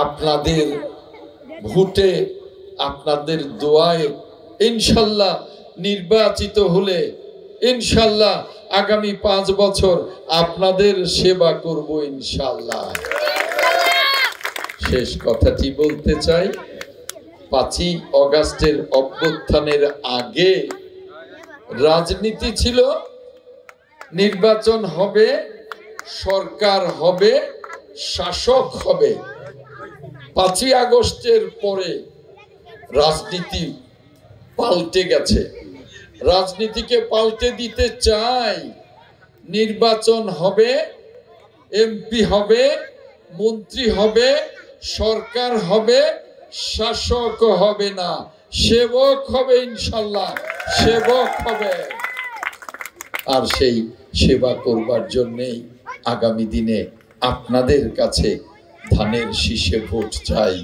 আপনাদের ভোটে আপনাদের দোয়ায় ইনশাল্লাহ নির্বাচিত হলে ইনশাল্লাহ আগামী 5 বছর আপনাদের সেবা করব ইনশাল্লাহ। শেষ কথাটি বলতে চাই, 5ই অগাস্টের অভ্যুত্থানের আগে রাজনীতি ছিল নির্বাচন হবে, সরকার হবে, শাসক হবে। 5ই আগস্টের পরে রাজনীতি পাল্টে গেছে। রাজনীতিকে পাল্টে দিতে চাই। নির্বাচন হবে, এমপি হবে, মন্ত্রী হবে, সরকার হবে, শাসক হবে না, সেবক হবে ইনশাল্লাহ, সেবক হবে। আর সেই সেবা করবার জন্যেই আগামী দিনে আপনাদের কাছে ধানের শীষে ভোট চাই।